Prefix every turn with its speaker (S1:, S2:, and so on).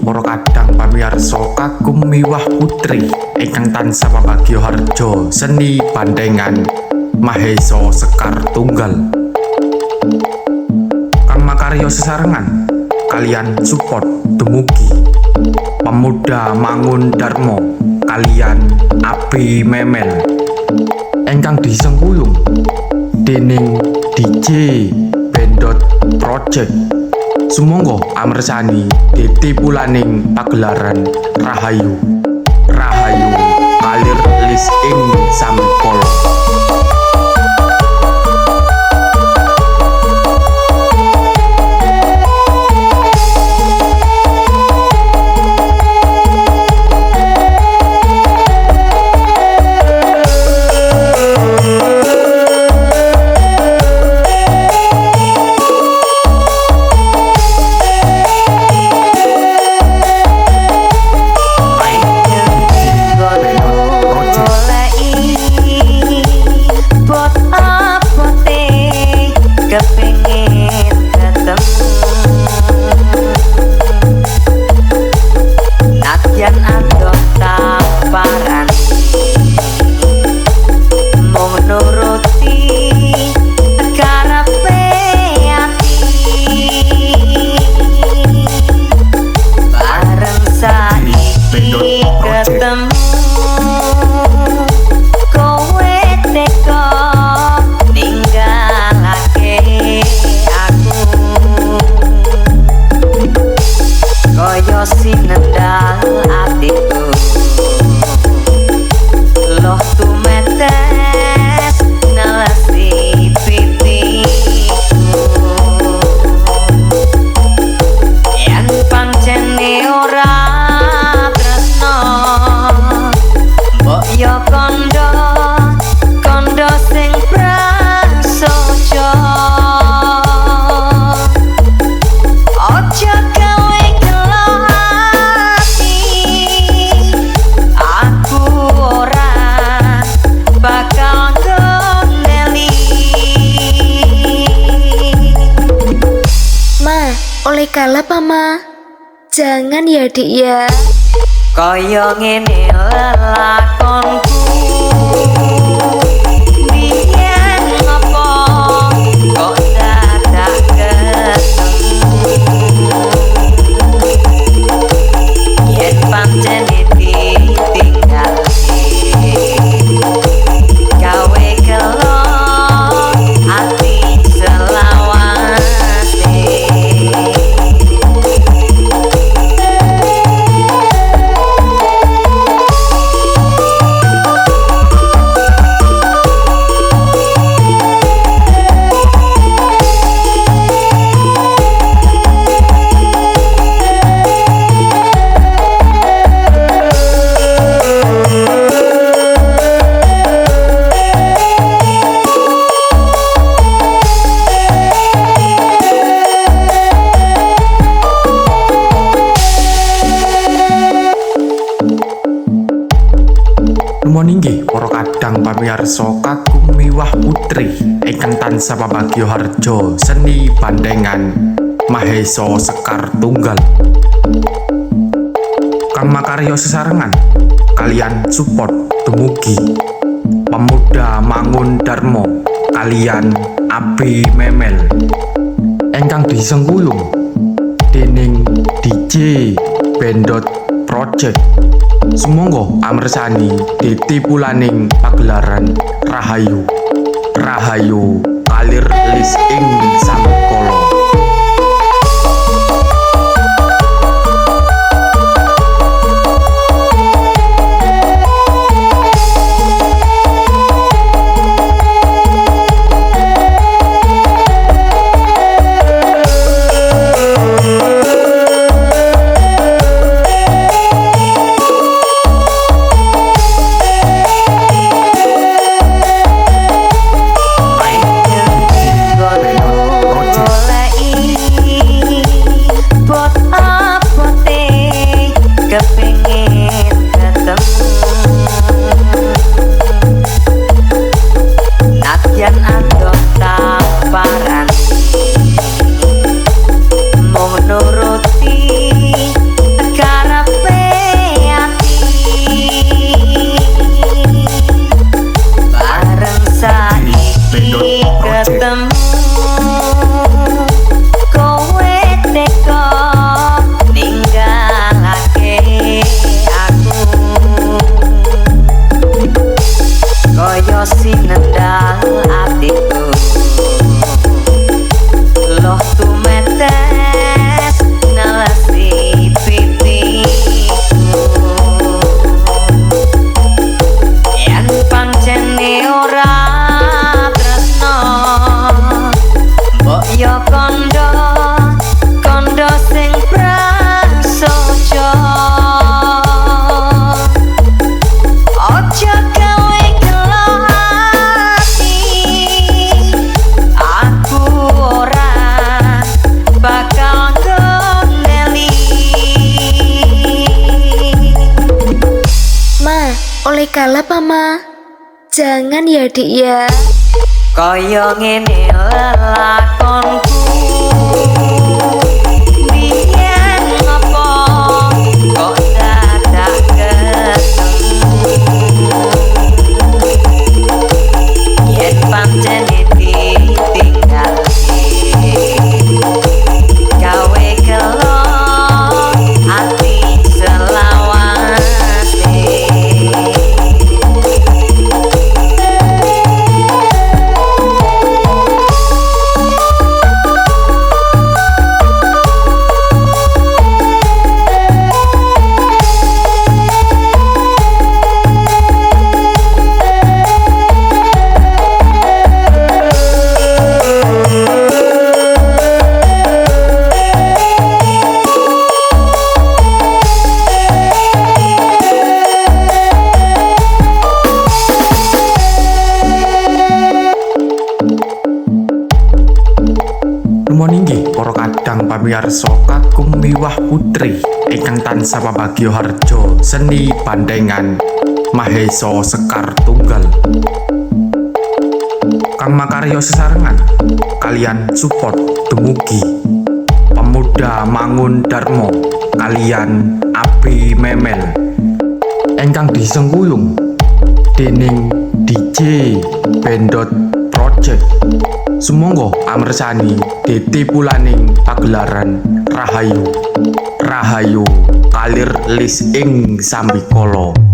S1: para kadang pamirsa kagum miwah putri ingkang tansah pabagya harja seni bandengan Mahesa Sekar Tunggal kang makarya sesarengan kalian support dumugi Pemuda Mangun Darmo kalian Abi Memel ingkang disengkuyung dening DJ Bendot Project. Sumangga amresani ditipulaning pagelaran Rahayu Rahayu kalir lis ing sampol.
S2: Oleh kalah pama, jangan ya dik ya.
S3: Kaya ngene lelakonku biyen ngopo kok dadak ketemu yen pancen ditinggal gawe kelo ati selawase.
S1: Nuwun inggih para kadang pamirsa kagum miwah putri ingkang tansah pabagya harja seni bandengan Mahesa Sekar Tunggal kang makarya sesarengan kalian support dumugi Pemuda Mangun Darmo kalian Abi Memel ingkang disengkuyung dening DJ Bendot Project. Sumangga amresani ditipulaning pagelaran Rahayu Rahayu kalir lis ing sangkala.
S3: ketemu kowe teko ninggalake aku koyo sinendang atiku loh tumetes nelesi pipiku yen pancene ora tresno mbok yo kondo kondo sing prasaja ojo gawe gelo ati aku ora bakal gondeli
S2: Ma, oleh kalah apa ma? Jangan ya dik ya.
S3: kaya ngene lelakonku biyen ngopo kok dadak ketemu yen pancene ditinggalke gawe gelo ati selawase.
S1: Nuwun inggih para kadang pamirsa kakung miwah putri ingkang tansah pabagyo harjo seni bandengan Mahesa Sekar Tunggal kang makarya sesarengan kalian support dumugi pemuda Mangun Darmo kalian Abi Memel ingkang disengguyung dening DJ Bendot Project. Sumangga amresani ditipulaning pagelaran Rahayu Rahayu kalir lis ing sambikala.